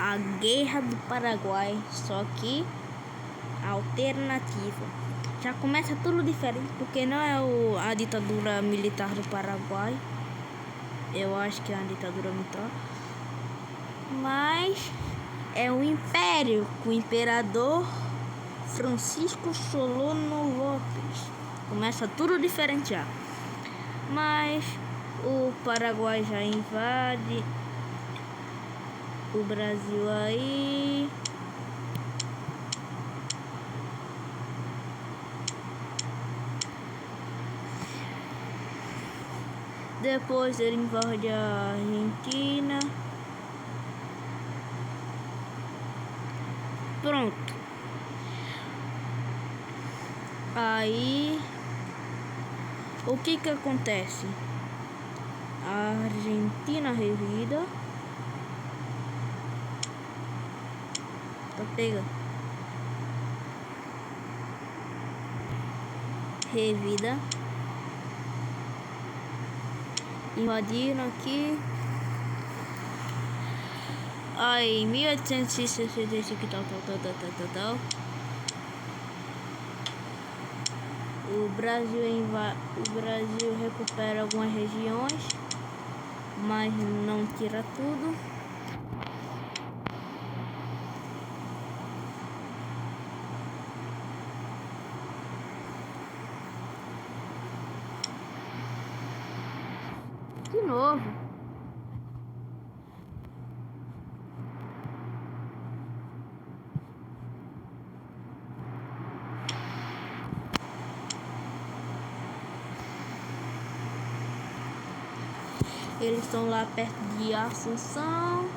a Guerra do Paraguai, só que alternativa. Já começa tudo diferente, porque não é a ditadura militar do Paraguai. Eu acho que é uma ditadura militar, mas é um império com o imperador Francisco Solano Lopes. Começa tudo diferente já. Mas o Paraguai já invade o Brasil aí. Depois ele invade a Argentina. Pronto. Aí o que acontece? A Argentina revida. Tá pega. Revida. Invadiram aqui. Aí, 1865, tal. O Brasil recupera algumas regiões, mas não tira tudo. De novo. Eles estão lá perto de Assunção.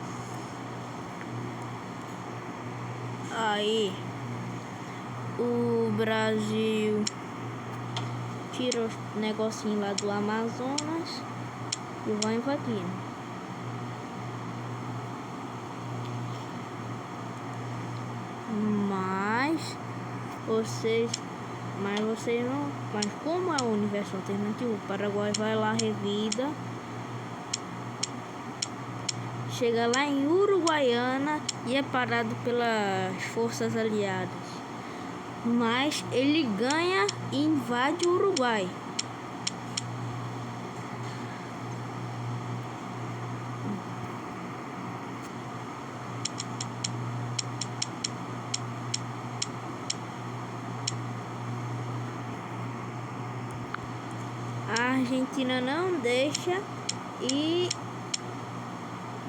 Aí o Brasil tira os negocinhos lá do Amazonas e vai invadindo. Mas vocês não. Mas como é o universo alternativo, o Paraguai vai lá, revida. Chega lá em Uruguaiana e é parado pelas forças aliadas. Mas ele ganha e invade o Uruguai. A Argentina não deixa e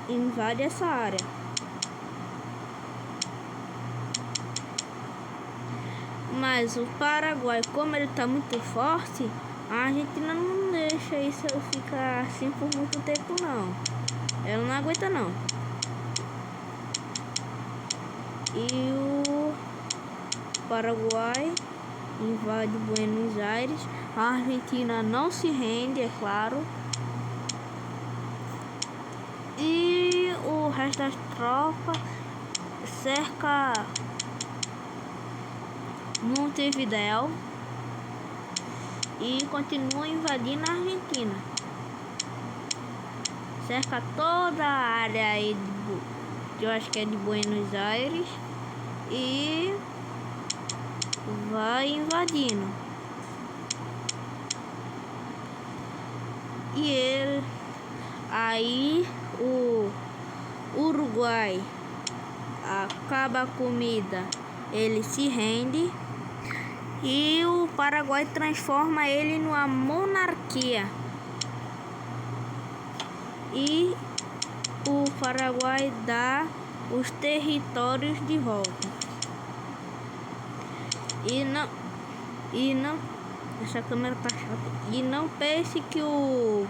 invade essa área. Mas o Paraguai, como ele tá muito forte, a Argentina não deixa isso ficar assim por muito tempo não. Ela não aguenta não. E o Paraguai invade Buenos Aires. A Argentina não se rende, é claro. E o resto das tropas cerca Montevidéu e continua invadindo a Argentina. Cerca toda a área aí eu acho que é de Buenos Aires e vai invadindo. E aí o Uruguai acaba a comida, ele se rende e o Paraguai transforma ele numa monarquia. E o Paraguai dá os territórios de volta. E não, essa câmera tá chata. E não pense que o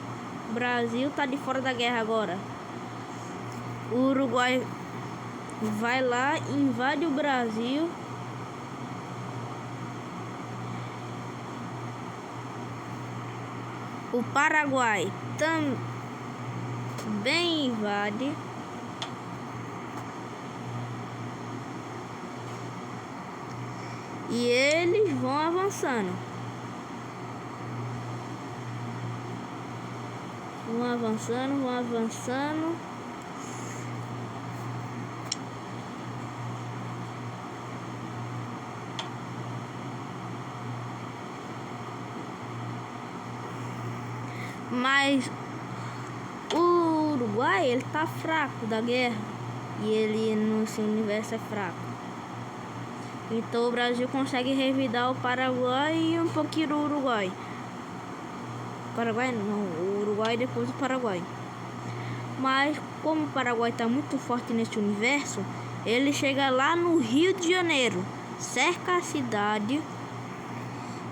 Brasil tá de fora da guerra agora. O Uruguai vai lá, invade o Brasil. O Paraguai também invade. E eles vão avançando. Vão avançando. Mas o Uruguai, ele tá fraco da guerra. E ele no seu universo é fraco. Então o Brasil consegue revidar o Paraguai e um pouquinho do Uruguai. Paraguai não, o Uruguai depois o Paraguai. Mas como o Paraguai tá muito forte nesse universo, ele chega lá no Rio de Janeiro, cerca a cidade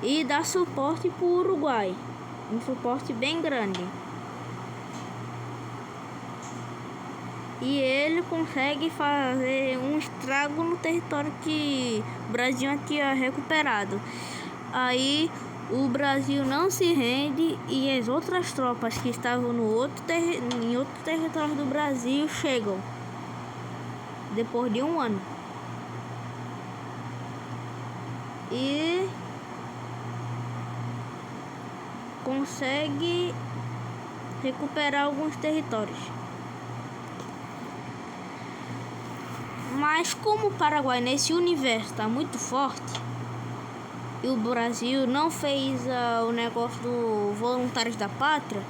e dá suporte pro Uruguai. Um suporte bem grande. E ele consegue fazer um estrago no território que o Brasil tinha recuperado. Aí o Brasil não se rende e as outras tropas que estavam em outro território do Brasil chegam depois de um ano. E consegue recuperar alguns territórios. Mas como o Paraguai nesse universo está muito forte e o Brasil não fez o negócio do Voluntários da Pátria,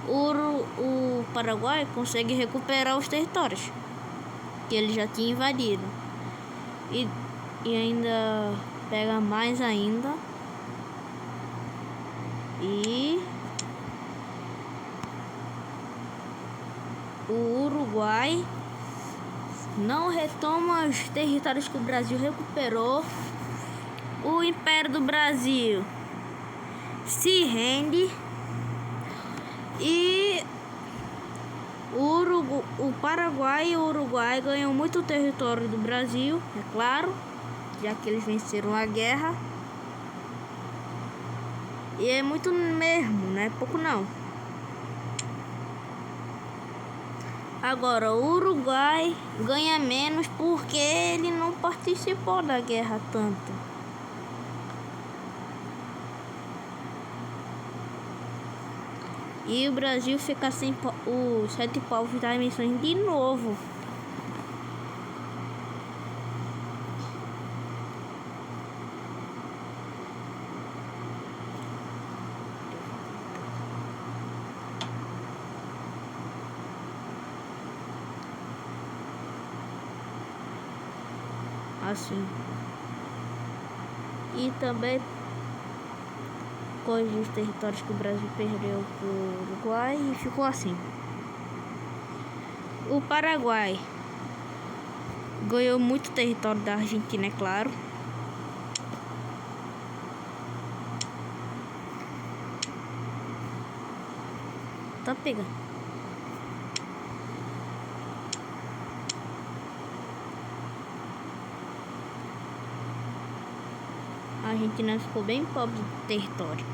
o Paraguai consegue recuperar os territórios que ele já tinha invadido e ainda pega mais ainda. E o Uruguai não retoma os territórios que o Brasil recuperou. O Império do Brasil se rende e o Paraguai e o Uruguai ganham muito território do Brasil, é claro, já que eles venceram a guerra. E é muito mesmo, não é pouco não. Agora, o Uruguai ganha menos porque ele não participou da guerra tanto. E o Brasil fica sem os 7 povos das missões de novo. Assim. E também coisas dos territórios que o Brasil perdeu para o Uruguai e ficou assim. O Paraguai ganhou muito território da Argentina, é claro. Tá pegando. A Argentina ficou bem pobre do território.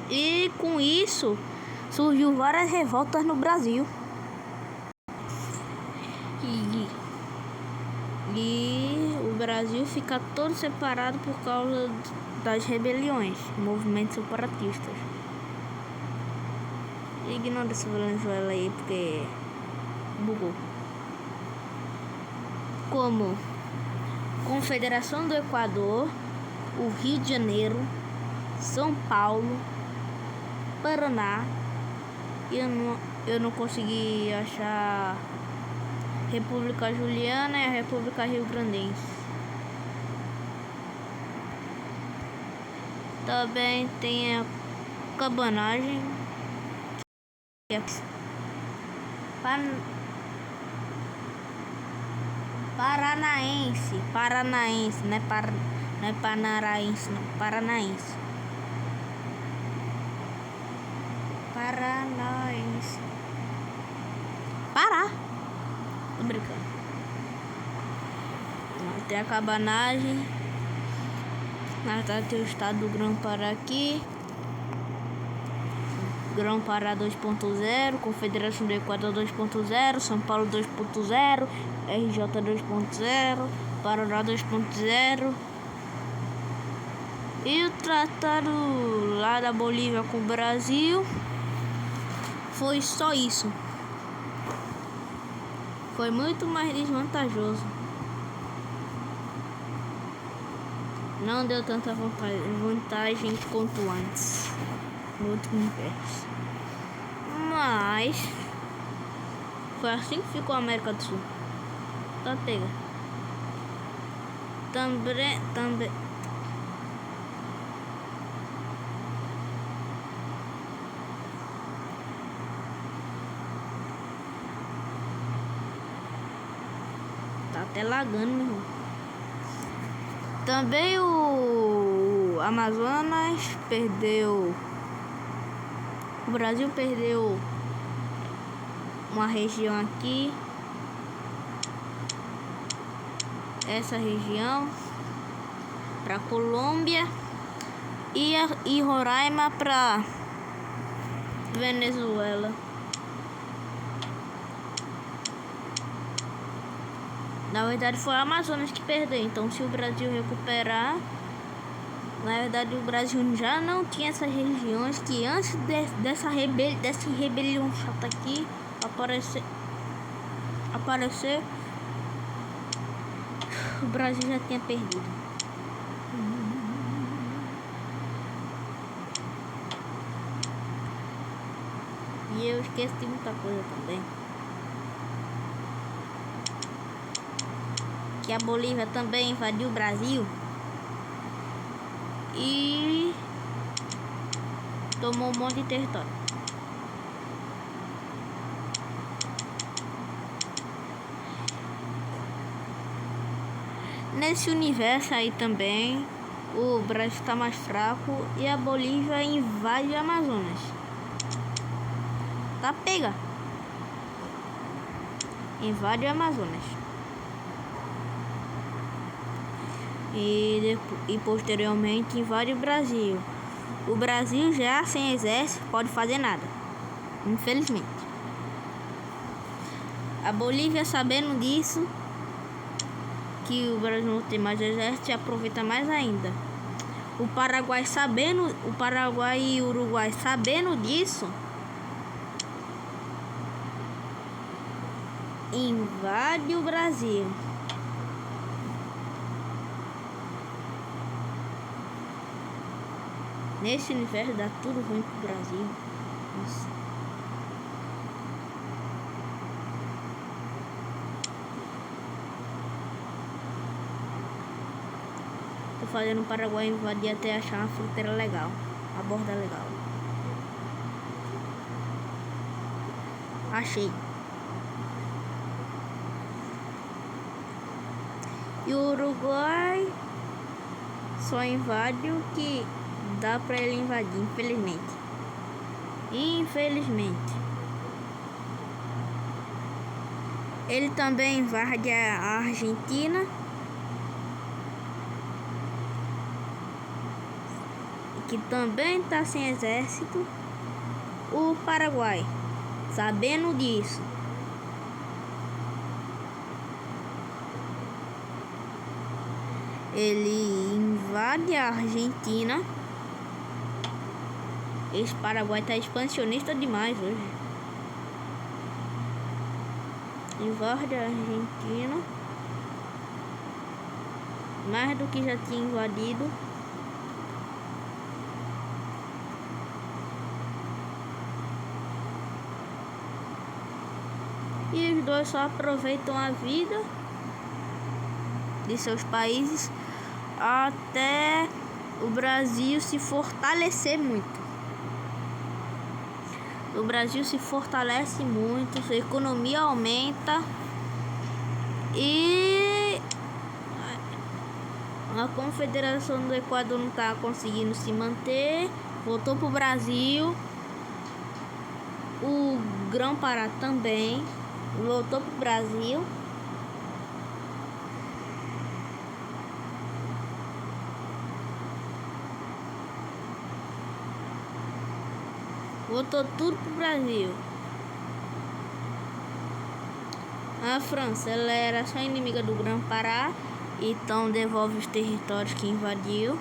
E com isso surgiu várias revoltas no Brasil. E o Brasil fica todo separado por causa das rebeliões, movimentos separatistas. Ignora essa Venezuela aí porque bugou. Como Confederação do Equador, o Rio de Janeiro, São Paulo, Paraná. Eu não consegui achar República Juliana e a República Rio Grandense. Também tem a Cabanagem. Paranaense, não é panaraense, não, paranaense. Paranaense. Pará. Tô brincando. Tem a Cabanagem. Tem o estado do Grão-Pará aqui. Grão-Pará 2.0, Confederação do Equador 2.0, São Paulo 2.0, RJ 2.0, Paraná 2.0. E o tratado lá da Bolívia com o Brasil foi só isso. Foi muito mais desvantajoso. Não deu tanta vantagem quanto antes. no outro universo. Mas foi assim que ficou a América do Sul. Tá, pega. Também. Tá até lagando, meu irmão. Também o Amazonas perdeu. O Brasil perdeu uma região aqui. Essa região para Colômbia e Roraima para Venezuela. Na verdade foi o Amazonas que perdeu. Então se o Brasil recuperar, na verdade o Brasil já não tinha essas regiões que antes dessa rebelião chata aqui aparecer, o Brasil já tinha perdido. E eu esqueço de muita coisa também. Que a Bolívia também invadiu o Brasil e tomou um monte de território. Nesse universo aí também o Brasil está mais fraco e a Bolívia invade o Amazonas. Tá, pega. Invade o Amazonas. E posteriormente invade o Brasil. O Brasil já sem exército pode fazer nada, infelizmente. A Bolívia, sabendo disso, que o Brasil não tem mais exército, aproveita mais ainda. O Paraguai e o Uruguai sabendo disso, invade o Brasil. Nesse universo dá tudo ruim pro Brasil. Nossa. Tô fazendo o Paraguai invadir até achar uma fronteira legal, a borda legal. Achei. E o Uruguai só invade o que dá pra ele invadir, infelizmente. Ele também invade a Argentina. Que também tá sem exército. O Paraguai, sabendo disso, ele invade a Argentina. Esse Paraguai tá expansionista demais hoje. Invade a Argentina mais do que já tinha invadido. E os dois só aproveitam a vida de seus países até o Brasil se fortalecer muito. O Brasil se fortalece muito, sua economia aumenta e a Confederação do Equador não está conseguindo se manter, voltou para o Brasil. O Grão-Pará também voltou para o Brasil. Voltou tudo pro Brasil. A França, ela era só inimiga do Grão-Pará, então devolve os territórios que invadiu.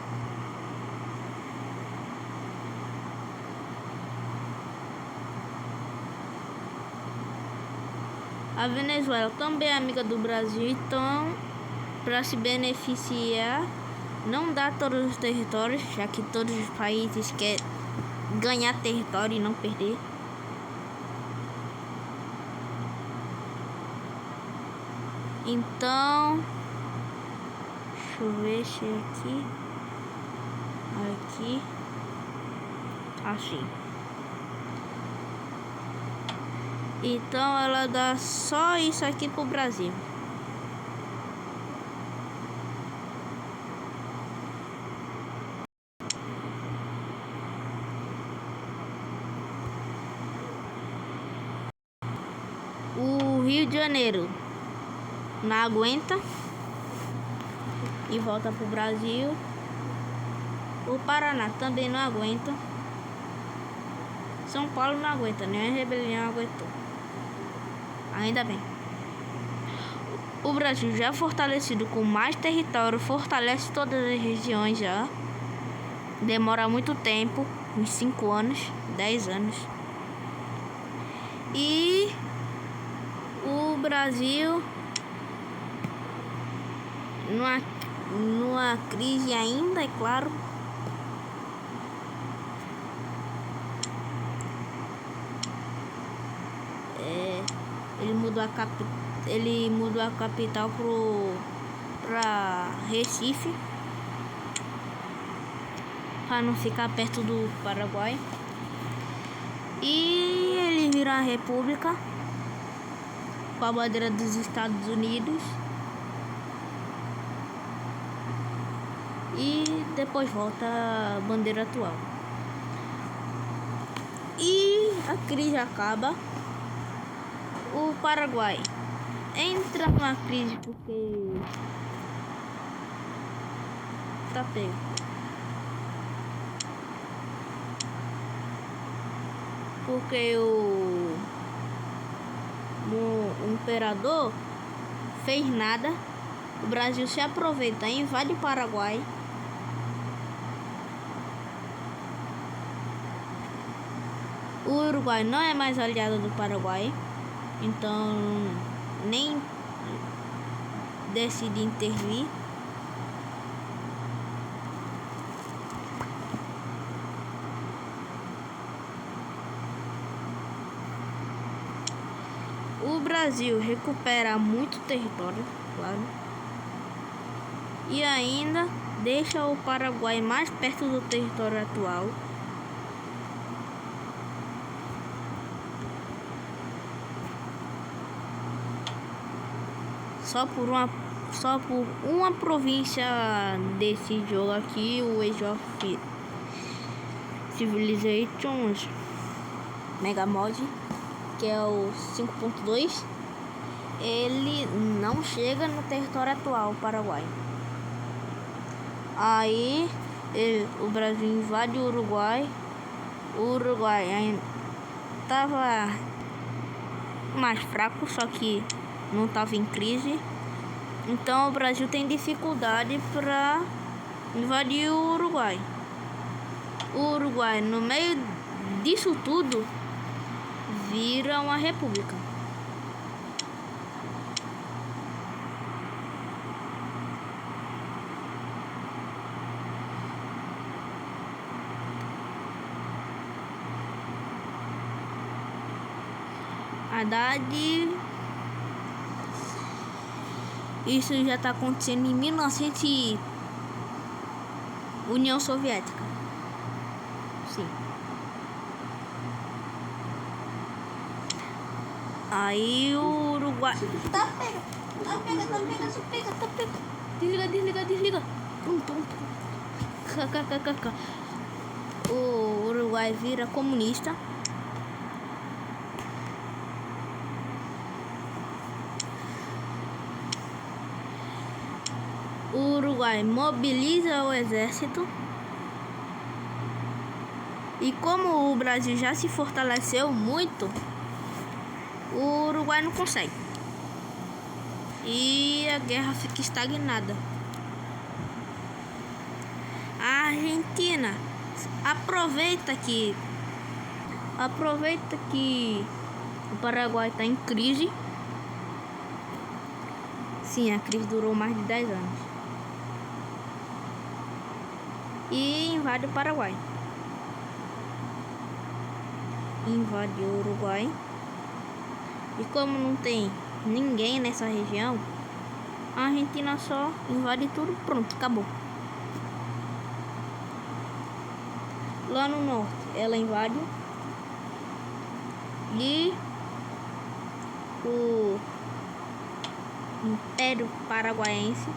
A Venezuela também é amiga do Brasil, então para se beneficiar, não dá todos os territórios, já que todos os países querem ganhar território e não perder. Então, deixa eu ver se aqui, assim. Então ela dá só isso aqui pro Brasil. O Rio de Janeiro não aguenta e volta pro Brasil. O Paraná também não aguenta. São Paulo não aguenta, nem a rebelião aguentou. Ainda bem. O Brasil já fortalecido com mais território, fortalece todas as regiões já. Demora muito tempo, uns 5 anos, 10 anos. E o Brasil numa crise ainda, é claro. Ele mudou a capital pra Recife, para não ficar perto do Paraguai. E ele virou a república com a bandeira dos Estados Unidos. E depois volta a bandeira atual. E a crise acaba. O Paraguai entra numa crise porque tá pego. Porque o imperador fez nada. O Brasil se aproveita, invade o Paraguai. O Uruguai não é mais aliado do Paraguai. Então nem decide intervir. O Brasil recupera muito território, claro. E ainda deixa o Paraguai mais perto do território atual. Só por uma província desse jogo aqui, o Age of Civilizations Megamod, que é o 5.2, ele não chega no território atual, Paraguai. Aí o Brasil invade o Uruguai. O Uruguai ainda estava mais fraco, só que não estava em crise. Então o Brasil tem dificuldade para invadir o Uruguai. O Uruguai, no meio disso tudo, vira uma república. Haddad. Isso já está acontecendo em 1900 União Soviética. Sim. Aí o Uruguai tá pega. Desliga. KKKK. O Uruguai vira comunista. O Uruguai mobiliza o exército. E como o Brasil já se fortaleceu muito, o Uruguai não consegue. E a guerra fica estagnada. A Argentina aproveita que o Paraguai está em crise. Sim, a crise durou mais de 10 anos. E invade o Paraguai. invade o Uruguai. E como não tem ninguém nessa região, a Argentina só invade tudo, pronto, acabou. Lá no norte ela invade e o Império Paraguaiense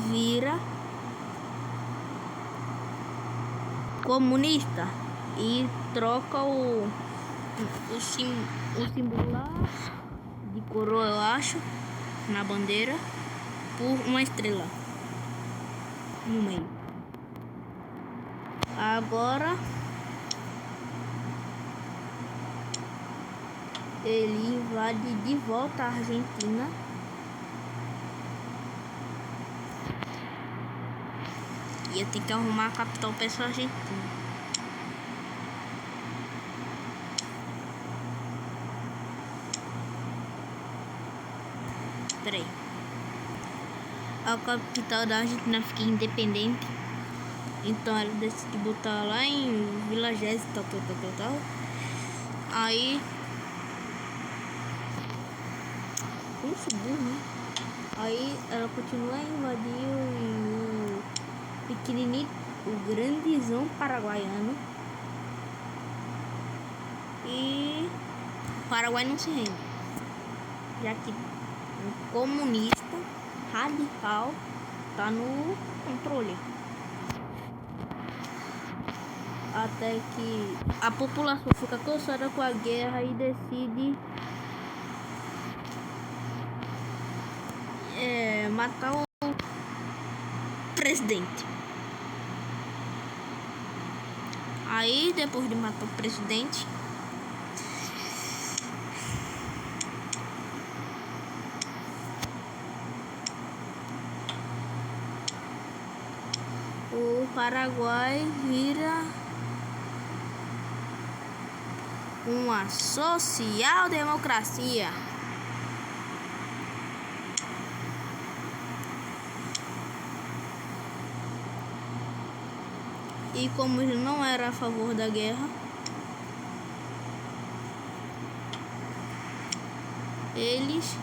vira comunista e troca o símbolo lá de coroa, eu acho, na bandeira por uma estrela no meio. Agora ele invade de volta a Argentina e eu tenho que arrumar a capital para essa Argentina. Peraí. A capital da Argentina fica independente. Então ela decide botar lá em Vila Gesell, tal. Aí vamos subir, né? Aí ela continua a invadir o pequenininho, o grandezão paraguaiano. E o Paraguai não se rende, já que o comunista radical tá no controle. Até que a população fica cansada com a guerra e decide matar o presidente. Aí depois de matar o presidente, o Paraguai vira uma social-democracia. E como ele não era a favor da guerra, eles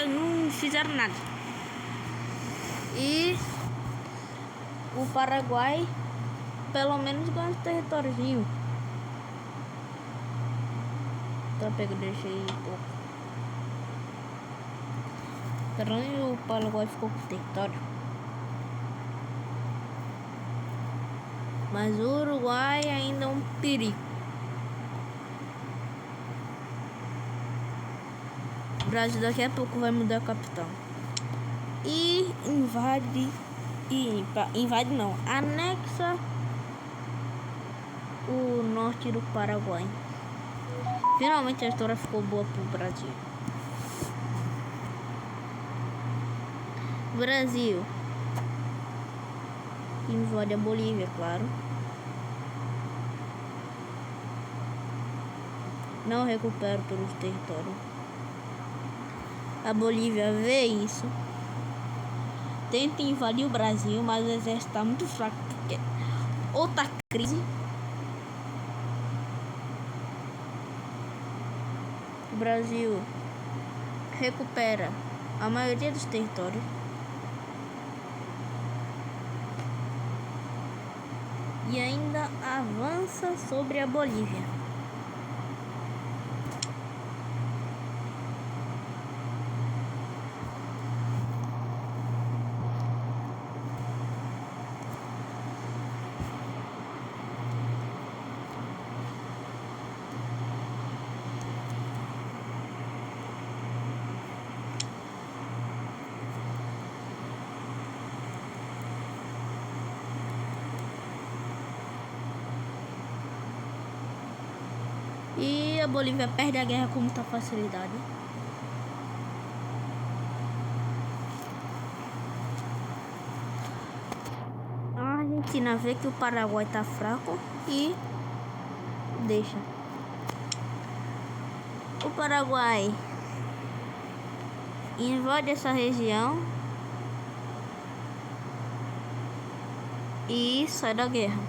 não fizeram nada. E o Paraguai pelo menos ganha um territóriozinho. Tá pegando, deixei um pouco. O Paraguai ficou com o território. Mas o Uruguai ainda é um perigo. O Brasil daqui a pouco vai mudar a capital. E invade não, anexa o norte do Paraguai. Finalmente a história ficou boa pro Brasil. Brasil invade a Bolívia, claro. Não recupera todos os territórios. A Bolívia vê isso, tenta invadir o Brasil, mas o exército está muito fraco porque outra crise. O Brasil recupera a maioria dos territórios. E ainda avança sobre a Bolívia. E a Bolívia perde a guerra com muita facilidade. A Argentina vê que o Paraguai tá fraco e deixa. O Paraguai invade essa região e sai da guerra.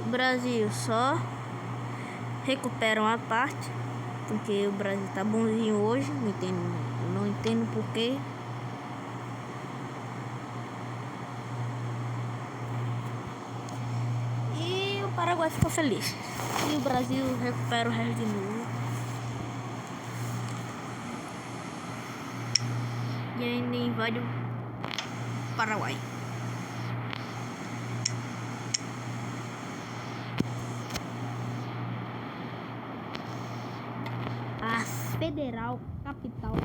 O Brasil só recupera uma parte, porque o Brasil tá bonzinho hoje, não entendo porquê. E o Paraguai ficou feliz. E o Brasil recupera o resto de novo. E ainda invade o Paraguai. A Federal Capital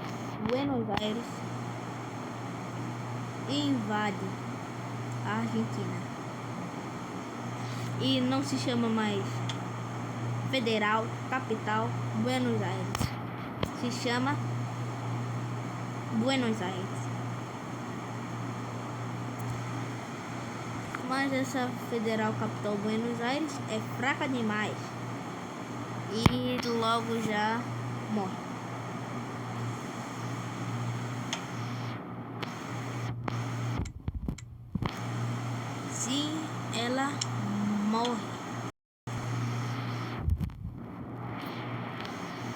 Buenos Aires invade a Argentina e não se chama mais Federal Capital Buenos Aires, se chama Buenos Aires. Mas essa Federal Capital Buenos Aires é fraca demais e logo já morre. Sim, ela morre.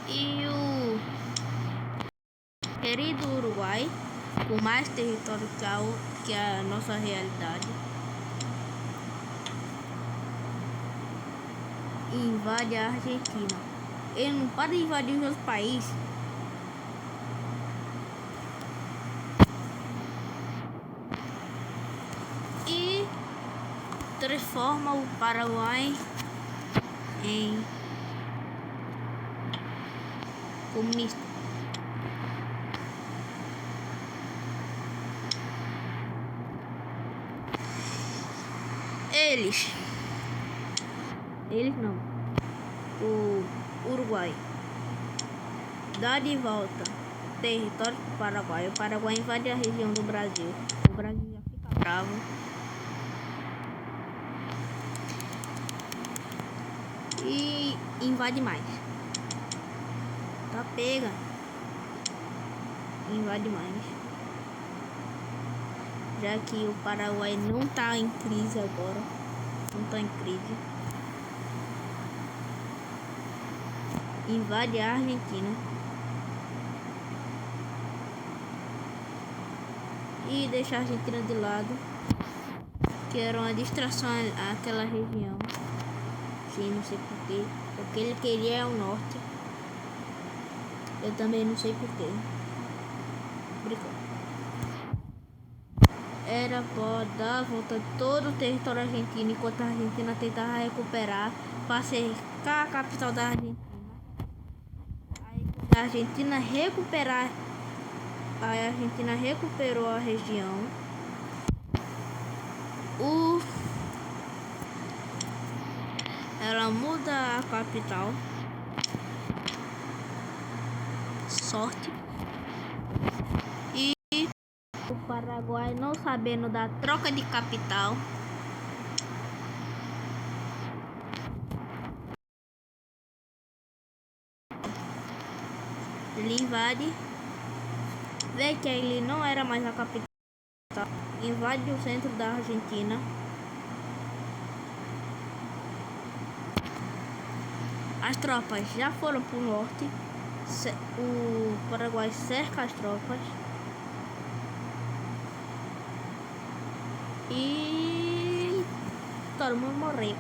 E o querido Uruguai, com mais território que a nossa realidade, invade a Argentina. Ele não para de invadir os outros países. E transforma o Paraguai em comunista. Eles não. O Uruguai dá de volta território do Paraguai. O Paraguai invade a região do Brasil. O Brasil já fica bravo. E invade mais. Tá pega. Invade mais. Já que o Paraguai não tá em crise agora. Não tá em crise. Invade a Argentina. E deixa a Argentina de lado. Que era uma distração àquela região. Sim, não sei porquê. O que ele queria é o norte. Eu também não sei porquê. Brincando. Era para dar a volta a todo o território argentino, enquanto a Argentina tentava recuperar para cercar a capital da Argentina. Aí a Argentina recuperou a região. Ela muda a capital. Sorte. E o Paraguai, não sabendo da troca de capital, ele invade, vê que ele não era mais a capital, invade o centro da Argentina. As tropas já foram para o norte. O Paraguai cerca as tropas. E todo mundo morreu.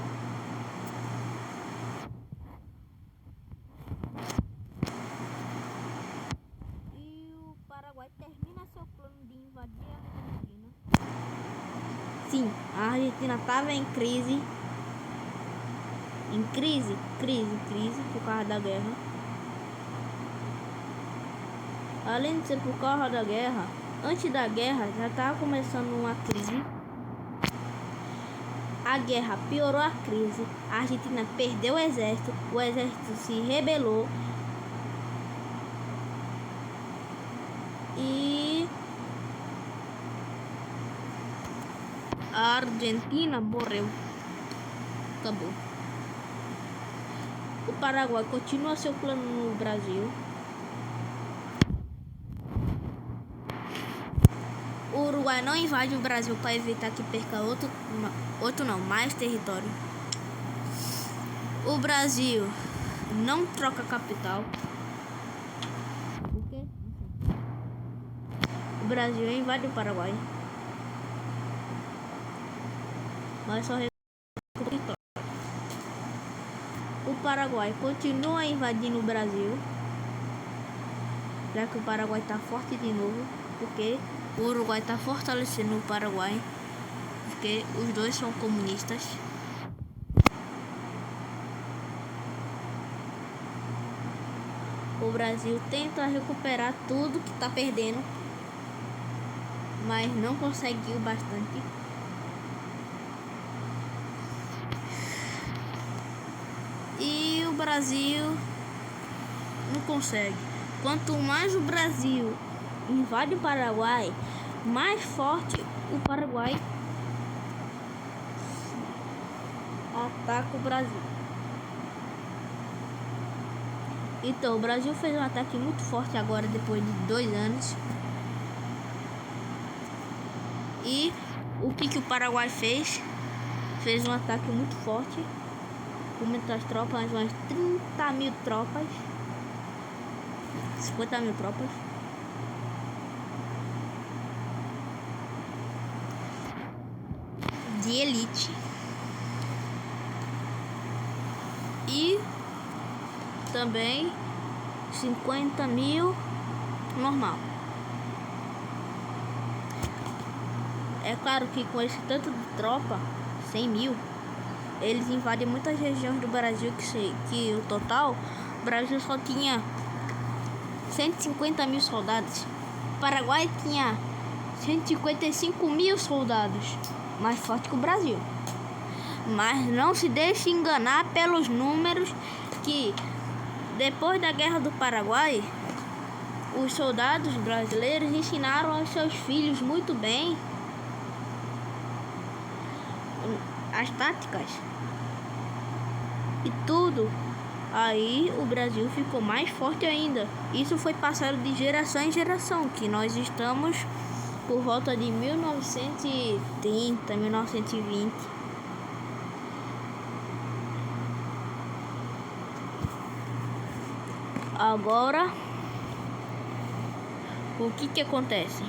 E o Paraguai termina seu plano de invadir a Argentina. Sim, a Argentina estava em crise. Em crise por causa da guerra. Além de ser por causa da guerra, antes da guerra já estava começando uma crise. A guerra piorou a crise. A Argentina perdeu o exército se rebelou. E A Argentina morreu. Acabou. O Paraguai continua seu plano no Brasil. O Uruguai não invade o Brasil para evitar que perca mais território. O Brasil não troca capital. O quê? O Brasil invade o Paraguai. Mas só recupera. O Paraguai continua invadindo o Brasil. Já que o Paraguai está forte de novo. Porque o Uruguai está fortalecendo o Paraguai. Porque os dois são comunistas. O Brasil tenta recuperar tudo que está perdendo. Mas não conseguiu bastante. E o Brasil não consegue. Quanto mais o Brasil invade o Paraguai, mais forte o Paraguai ataca o Brasil. Então o Brasil fez um ataque muito forte agora, depois de 2 anos. E o que o Paraguai fez? Fez um ataque muito forte. Com muitas tropas, umas 30 mil tropas. 50 mil tropas. De elite. E também 50 mil normal. É claro que com esse tanto de tropa, 100 mil, eles invadem muitas regiões do Brasil que o total, o Brasil só tinha 150 mil soldados. O Paraguai tinha 155 mil soldados, mais forte que o Brasil. Mas não se deixe enganar pelos números, que depois da Guerra do Paraguai, os soldados brasileiros ensinaram aos seus filhos muito bem as táticas e tudo. Aí o Brasil ficou mais forte ainda. Isso foi passado de geração em geração, que nós estamos por volta de 1930, 1920. Agora, o que acontece?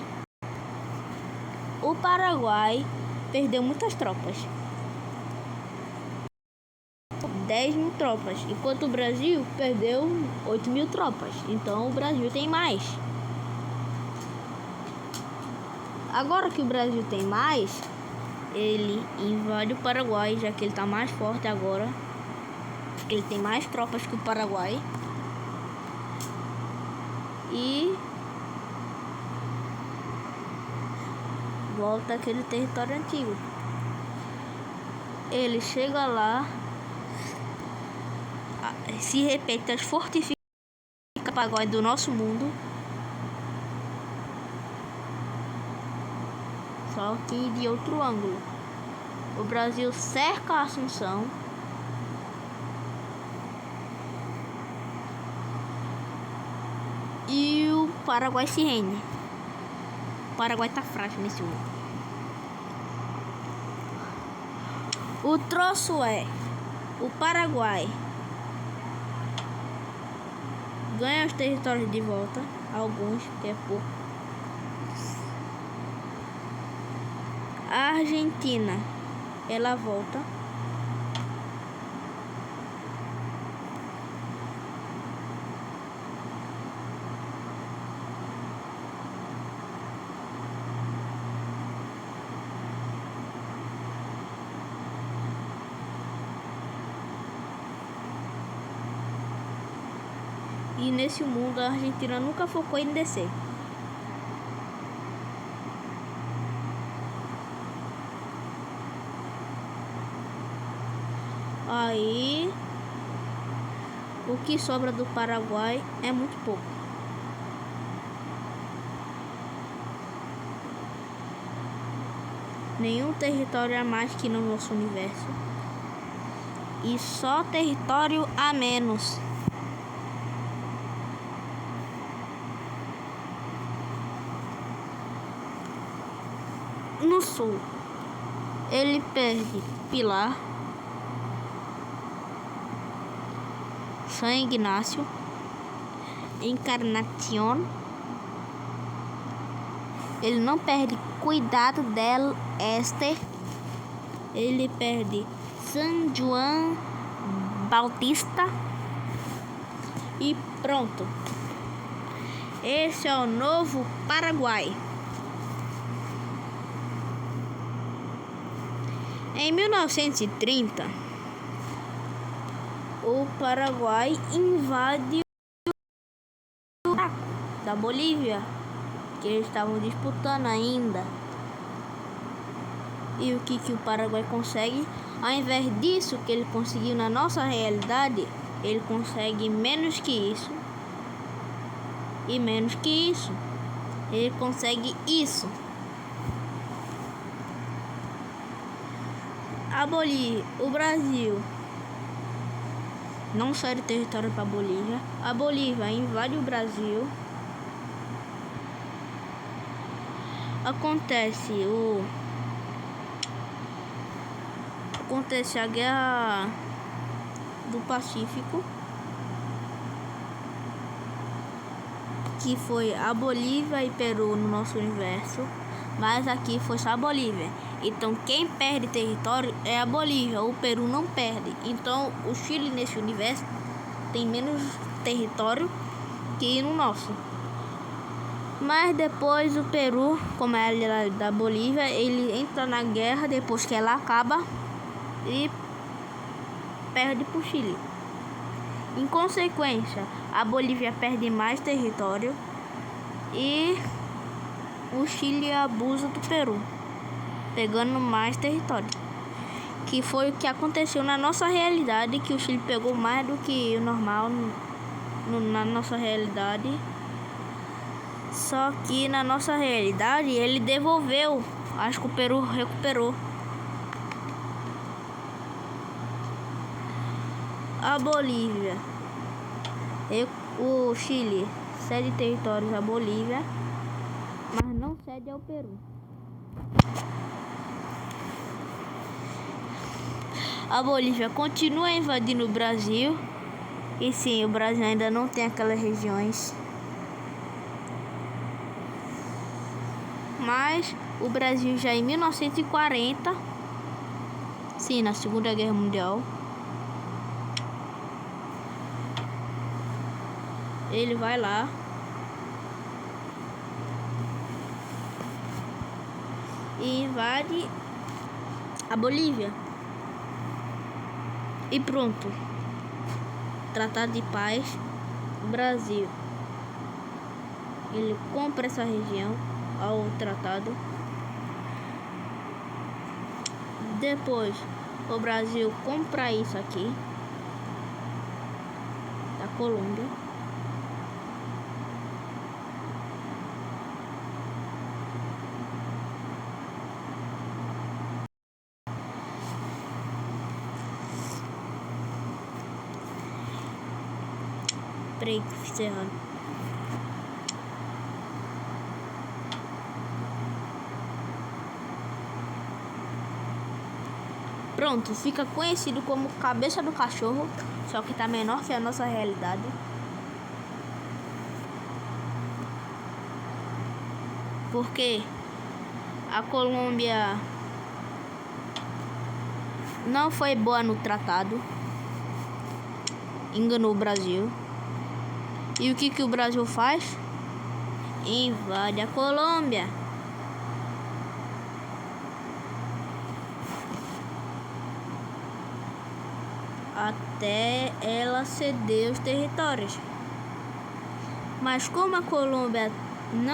O Paraguai perdeu muitas tropas. 10 mil tropas, enquanto o Brasil perdeu 8 mil tropas. Então o Brasil tem mais. Agora que o Brasil tem mais, ele invade o Paraguai, já que ele está mais forte agora. Ele tem mais tropas que o Paraguai. E volta aquele território antigo. Ele chega lá, se repete as fortificações do Paraguai do nosso mundo, só que de outro ângulo. O Brasil cerca a Assunção. E o Paraguai se rende. O Paraguai tá frágil nesse momento. O troço é: o Paraguai ganha os territórios de volta, alguns, que é pouco. A Argentina, ela volta. E nesse mundo a Argentina nunca focou em descer. Aí o que sobra do Paraguai é muito pouco. nenhum território a mais que no nosso universo. E só território a menos. No sul, ele perde Pilar, San Ignacio, Encarnación. Ele não perde Cuidado del Este. Ele perde San Juan Bautista. E pronto. Esse é o novo Paraguai. Em 1930, o Paraguai invade o da Bolívia, que eles estavam disputando ainda. E o que o Paraguai consegue? Ao invés disso que ele conseguiu na nossa realidade, ele consegue menos que isso. E menos que isso, ele consegue isso. A Bolívia, o Brasil não cede território para a Bolívia. A Bolívia invade o Brasil. Acontece a Guerra do Pacífico, que foi a Bolívia e Peru no nosso universo, mas aqui foi só a Bolívia. Então quem perde território é a Bolívia, o Peru não perde. Então o Chile nesse universo tem menos território que no nosso. Mas depois o Peru, como é da Bolívia, ele entra na guerra depois que ela acaba e perde para o Chile. Em consequência, a Bolívia perde mais território e o Chile abusa do Peru, pegando mais território. Que foi o que aconteceu na nossa realidade, que o Chile pegou mais do que o normal na nossa realidade. Só que na nossa realidade ele devolveu. Acho que o Peru recuperou. A Bolívia e o Chile cede territórios à Bolívia, mas não cede ao Peru. A Bolívia continua invadindo o Brasil. E sim, o Brasil ainda não tem aquelas regiões. Mas o Brasil já em 1940, sim, na Segunda Guerra Mundial, ele vai lá e invade a Bolívia. E pronto. Tratado de paz. O Brasil, ele compra essa região ao tratado. Depois o Brasil compra isso aqui da Colômbia. Peraí, que fiz errado. Pronto, fica conhecido como cabeça do cachorro, só que tá menor que a nossa realidade. Porque a Colômbia não foi boa no tratado, enganou o Brasil. E o que o Brasil faz? Invade a Colômbia. Até ela ceder os territórios. Mas como a Colômbia